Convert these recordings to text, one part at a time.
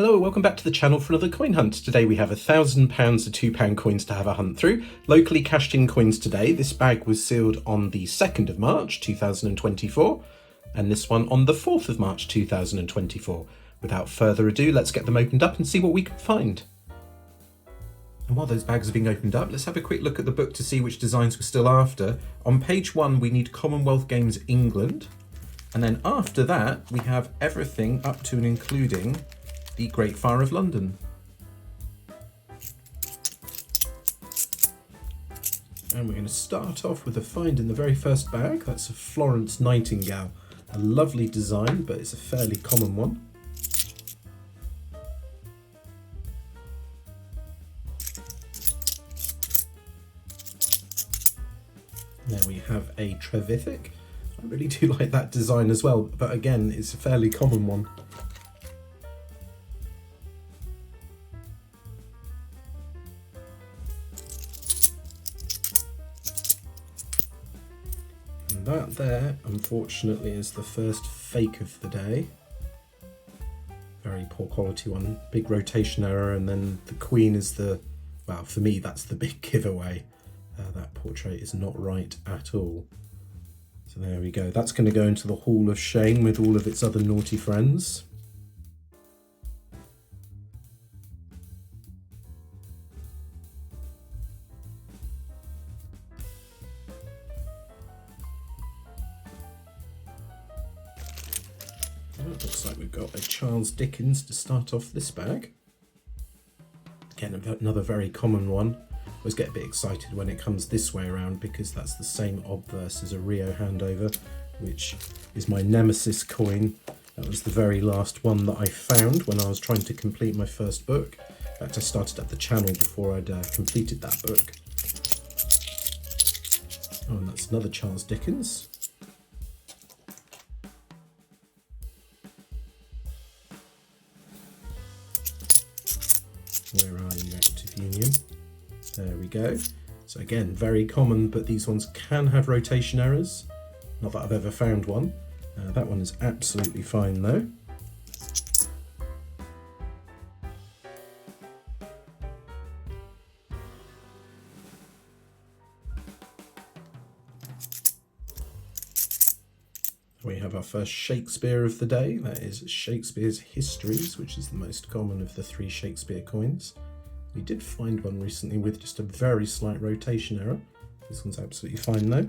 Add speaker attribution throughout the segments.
Speaker 1: Hello, welcome back to the channel for another coin hunt. Today we have £1,000 of £2 coins to have a hunt through. Locally cashed in coins today. This bag was sealed on the 2nd of March 2024 and this one on the 4th of March 2024. Without further ado, let's get them opened up and see what we can find. And while those bags are being opened up, let's have a quick look at the book to see which designs we're still after. On page 1 we need Commonwealth Games England, and then after that we have everything up to and including the Great Fire of London. And we're going to start off with a find in the very first bag. That's a Florence Nightingale. A lovely design, but it's a fairly common one. There we have a Trevithick. I really do like that design as well, but again, it's a fairly common one. And that there, unfortunately, is the first fake of the day. Very poor quality one, big rotation error, and then the Queen is the, well, for me, that's the big giveaway. That portrait is not right at all. So there we go. That's going to go into the Hall of Shame with all of its other naughty friends. It looks like we've got a Charles Dickens to start off this bag. Again, another very common one. I always get a bit excited when it comes this way around because that's the same obverse as a Rio handover, which is my nemesis coin. That was the very last one that I found when I was trying to complete my first book. In fact, I started at the channel before I'd completed that book. Oh, and that's another Charles Dickens. Where are you, Active Union? There we go. So again, very common, but these ones can have rotation errors. Not that I've ever found one. That one is absolutely fine though. We have our first Shakespeare of the day. That is Shakespeare's Histories, which is the most common of the 3 Shakespeare coins. We did find one recently with just a very slight rotation error. This one's absolutely fine though.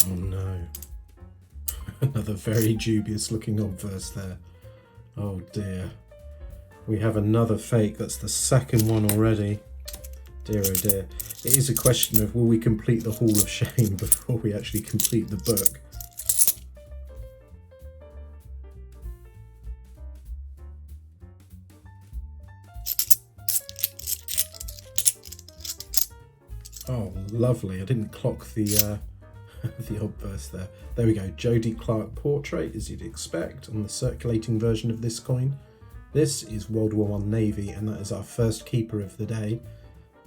Speaker 1: Oh no. Another very dubious looking obverse there. Oh dear. We have another fake. That's the second one already. Dear oh dear. It is a question of will we complete the Hall of Shame before we actually complete the book. Oh lovely. I didn't clock the the obverse there. There we go. Jodie Clark portrait, as you'd expect, on the circulating version of this coin. This is World War I Navy, and that is our first keeper of the day.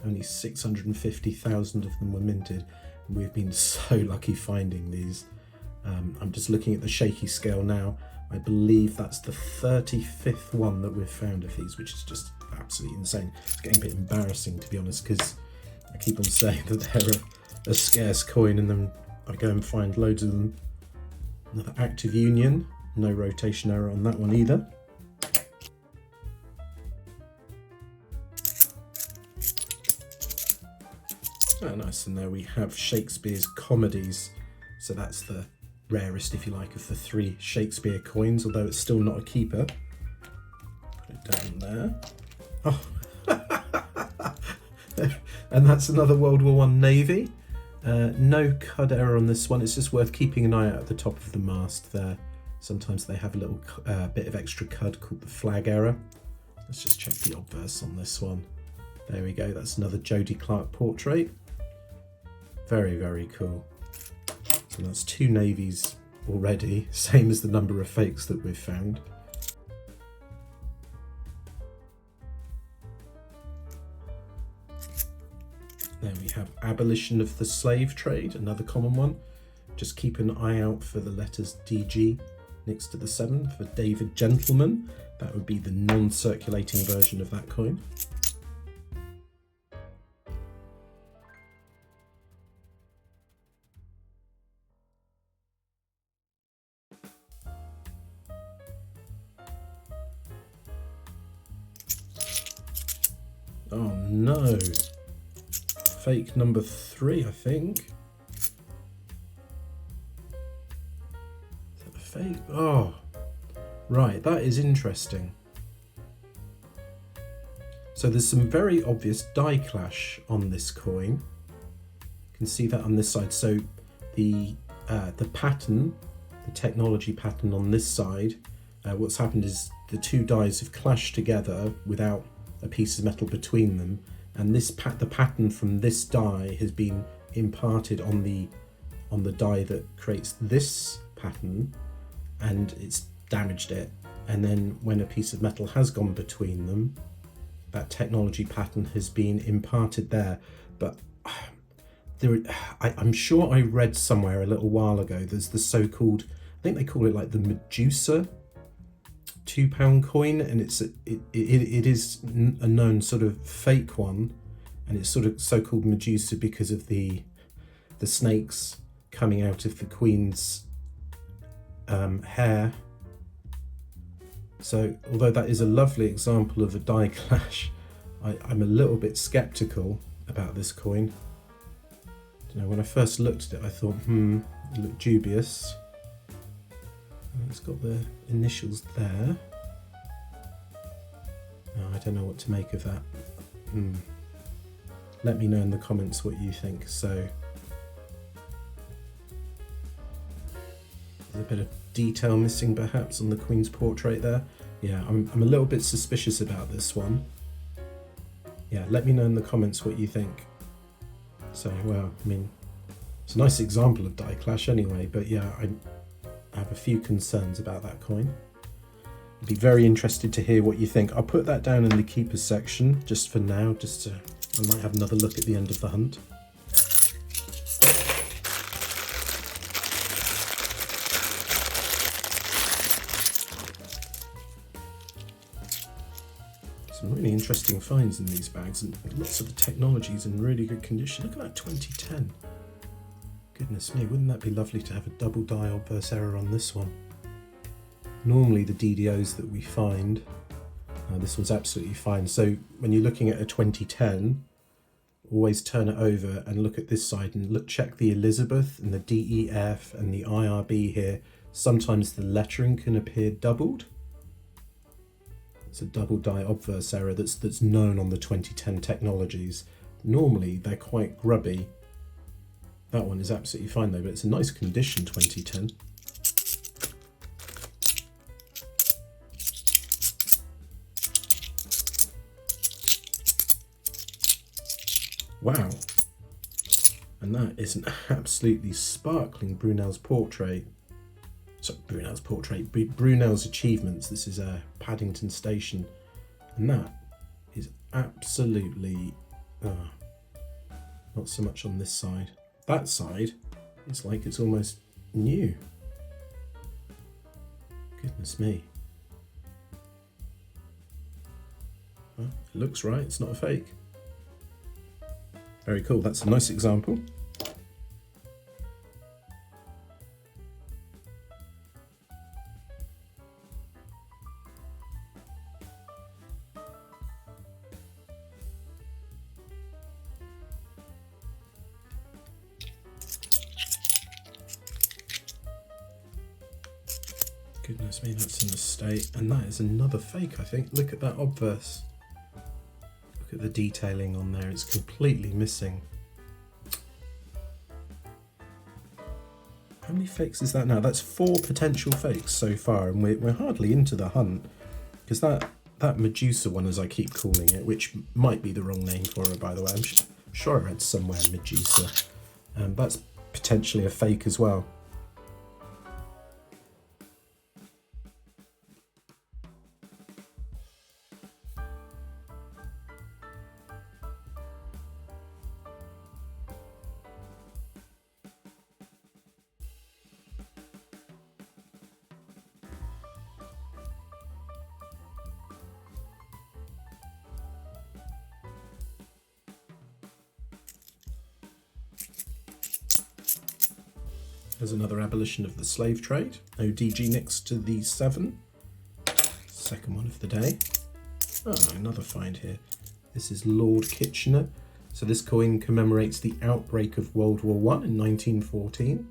Speaker 1: Only 650,000 of them were minted. And we've been so lucky finding these. I'm just looking at the shaky scale now. I believe that's the 35th one that we've found of these, which is just absolutely insane. It's getting a bit embarrassing, to be honest, because I keep on saying that they're a scarce coin, and then I go and find loads of them. Another Active Union, no rotation error on that one either. Oh, nice, and there we have Shakespeare's Comedies. So that's the rarest, if you like, of the 3 Shakespeare coins, although it's still not a keeper. Put it down there. Oh, and that's another World War I Navy. No cud error on this one. It's just worth keeping an eye out at the top of the mast there. Sometimes they have a little bit of extra cud called the flag error. Let's just check the obverse on this one. There we go. That's another Jodie Clark portrait. Very, very cool. So that's 2 navies already, same as the number of fakes that we've found. There we have abolition of the slave trade, another common one. Just keep an eye out for the letters DG next to the 7 for David Gentleman. That would be the non-circulating version of that coin. Oh no. Fake number 3, I think. Is that a fake? Oh, right, that is interesting. So there's some very obvious die clash on this coin. You can see that on this side. So the pattern, the technology pattern on this side, what's happened is the two dies have clashed together without a piece of metal between them. And the pattern from this die has been imparted on the die that creates this pattern, and it's damaged it. And then when a piece of metal has gone between them, that technology pattern has been imparted there. But I'm sure I read somewhere a little while ago, there's the so-called, I think they call it like the Medusa £2 coin, and it is a known sort of fake one, and it's sort of so-called Medusa because of the snakes coming out of the Queen's hair. So although that is a lovely example of a die clash, I'm a little bit skeptical about this coin. You know, when I first looked at it, I thought, it looked dubious. It's got the initials there. Oh, I don't know what to make of that. Let me know in the comments what you think. So there's a bit of detail missing perhaps on the Queen's portrait there. Yeah, I'm a little bit suspicious about this one. Yeah, let me know in the comments what you think. So, well, I mean, it's a nice example of die clash anyway, but yeah, I have a few concerns about that coin. I'd be very interested to hear what you think. I'll put that down in the keepers section just for now, I might have another look at the end of the hunt. Some really interesting finds in these bags, and lots of the technology's in really good condition. Look at that 2010. Goodness me, wouldn't that be lovely to have a double die obverse error on this one? Normally the DDOs that we find, this one's absolutely fine. So when you're looking at a 2010, always turn it over and look at this side and check the Elizabeth and the DEF and the IRB here. Sometimes the lettering can appear doubled. It's a double die obverse error that's known on the 2010 technologies. Normally they're quite grubby. That one is absolutely fine though, but it's a nice condition 2010. Wow. And that is an absolutely sparkling Brunel's portrait. Sorry, Brunel's portrait, Brunel's achievements. This is a Paddington Station. And that is absolutely, not so much on this side. That side, it's like it's almost new. Goodness me. Well, it looks right, it's not a fake. Very cool, that's a nice example. Goodness me, that's in a state. And that is another fake, I think. Look at that obverse. Look at the detailing on there, it's completely missing. How many fakes is that now? That's 4 potential fakes so far, and we're hardly into the hunt. Because that Medusa one, as I keep calling it, which might be the wrong name for her, by the way. I'm sure I read somewhere Medusa. That's potentially a fake as well. There's another abolition of the slave trade. No DG next to the 7. Second one of the day. Oh, another find here. This is Lord Kitchener. So this coin commemorates the outbreak of World War I in 1914.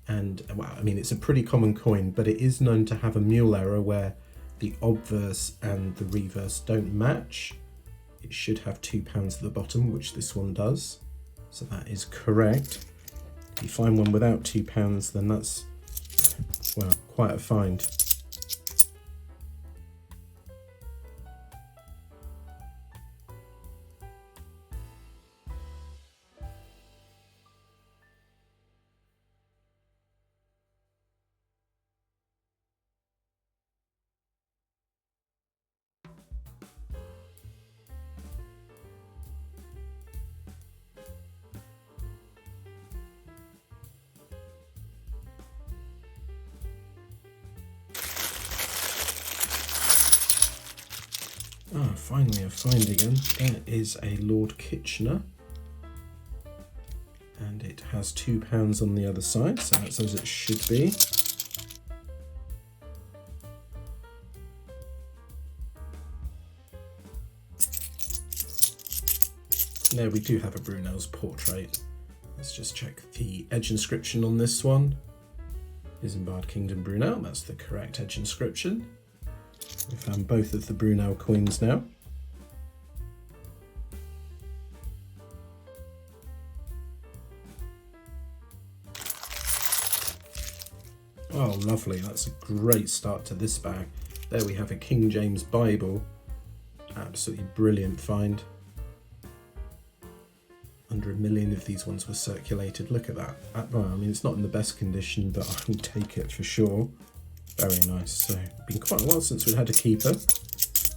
Speaker 1: And, well, I memean, it's a pretty common coin, but it is known to have a mule error where the obverse and the reverse don't match. It should have £2 at the bottom, which this one does. So that is correct. If you find one without £2, then that's, well, quite a find. Ah, finally a find again. There is a Lord Kitchener. And it has £2 on the other side, so that's as it should be. There we do have a Brunel's portrait. Let's just check the edge inscription on this one. Isambard Kingdom Brunel, that's the correct edge inscription. We found both of the Brunel coins now. Oh, lovely. That's a great start to this bag. There we have a King James Bible. Absolutely brilliant find. Under 1 million of these ones were circulated. Look at that. Well, I mean, it's not in the best condition, but I will take it for sure. Very nice. So, it's been quite a while since we'd had a keeper.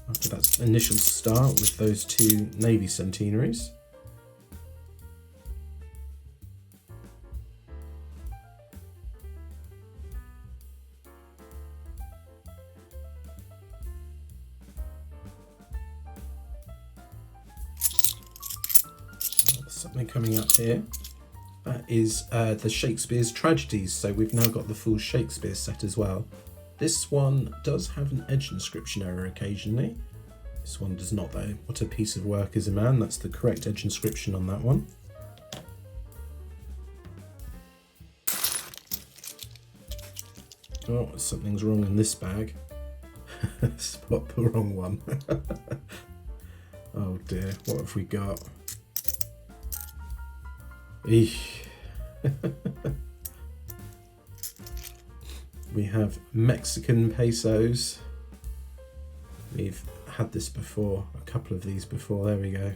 Speaker 1: After that initial start with those 2 Navy centenaries. Something coming up here. That is the Shakespeare's Tragedies. So we've now got the full Shakespeare set as well. This one does have an edge inscription error occasionally. This one does not though. What a piece of work is a man. That's the correct edge inscription on that one. Oh, something's wrong in this bag. Spot the wrong one. Oh dear, what have we got? Eesh. We have Mexican pesos. We've had this before, a couple of these before. There we go.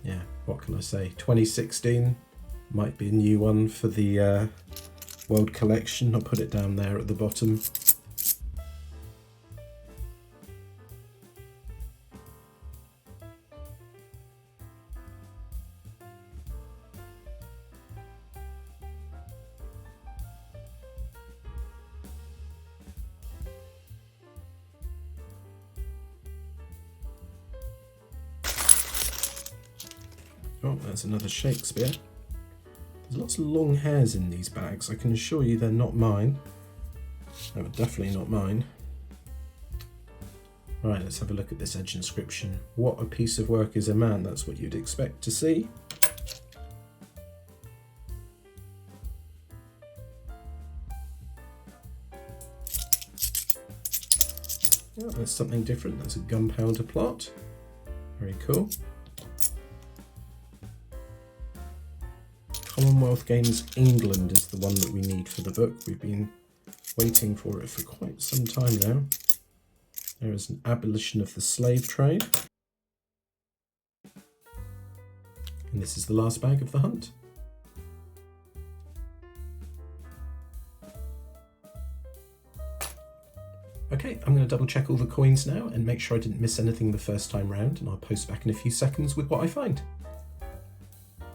Speaker 1: Yeah, what can I say? 2016 might be a new one for the World Collection. I'll put it down there at the bottom. Oh, there's another Shakespeare. There's lots of long hairs in these bags. I can assure you they're not mine. They were definitely not mine. Right, let's have a look at this edge inscription. What a piece of work is a man. That's what you'd expect to see. Oh, that's something different. That's a gunpowder plot. Very cool. Commonwealth Games England is the one that we need for the book. We've been waiting for it for quite some time now. There is an abolition of the slave trade. And this is the last bag of the hunt. Okay, I'm going to double check all the coins now and make sure I didn't miss anything the first time round, and I'll post back in a few seconds with what I find.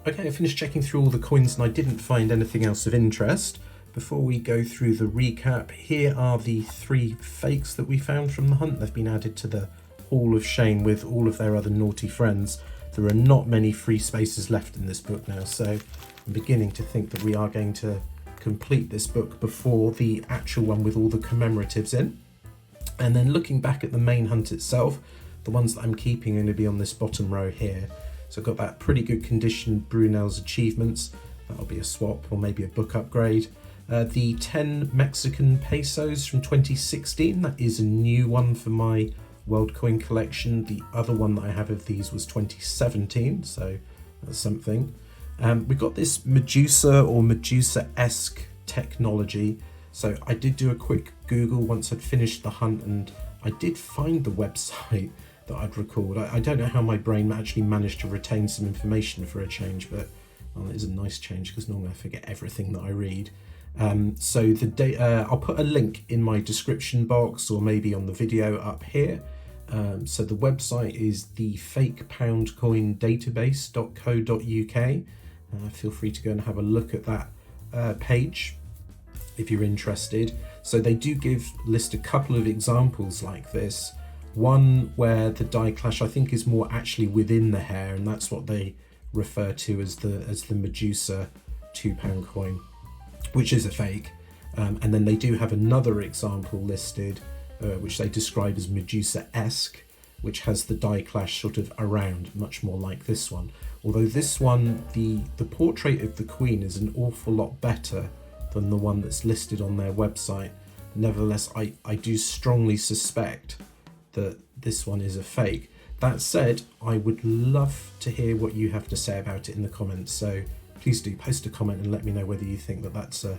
Speaker 1: Okay, I finished checking through all the coins and I didn't find anything else of interest. Before we go through the recap, here are the 3 fakes that we found from the hunt. They've been added to the Hall of Shame with all of their other naughty friends. there are not many free spaces left in this book now, so I'm beginning to think that we are going to complete this book before the actual one with all the commemoratives in. And then looking back at the main hunt itself, the ones that I'm keeping are going to be on this bottom row here. So I've got that pretty good condition Brunel's Achievements. That'll be a swap or maybe a book upgrade. The 10 Mexican pesos from 2016, that is a new one for my World Coin collection. The other one that I have of these was 2017, so that's something. We've got this Medusa or Medusa-esque technology. So I did do a quick Google once I'd finished the hunt, and I did find the website that I'd recalled. I don't know how my brain actually managed to retain some information for a change, but well, it is a nice change because normally I forget everything that I read. So I'll put a link in my description box or maybe on the video up here. So the website is the fakepoundcoindatabase.co.uk. Feel free to go and have a look at that page if you're interested. So they do list a couple of examples like this. One where the die clash I think is more actually within the hair, and that's what they refer to as the Medusa £2 coin, which is a fake. And then they do have another example listed which they describe as Medusa-esque, which has the die clash sort of around, much more like this one. Although this one, the portrait of the Queen is an awful lot better than the one that's listed on their website. Nevertheless, I do strongly suspect that this one is a fake. That said, I would love to hear what you have to say about it in the comments, so please do post a comment and let me know whether you think that that's a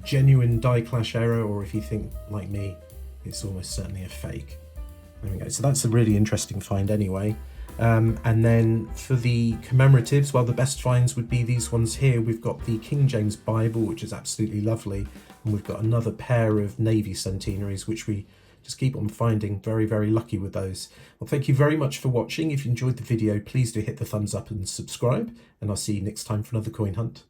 Speaker 1: genuine die clash error, or if you think, like me, it's almost certainly a fake. There we go. So that's a really interesting find anyway. And then for the commemoratives, well, the best finds would be these ones here. We've got the King James Bible, which is absolutely lovely. And we've got another pair of Navy centenaries, which we just keep on finding. Very, very lucky with those. Well, thank you very much for watching. If you enjoyed the video, please do hit the thumbs up and subscribe. And I'll see you next time for another coin hunt.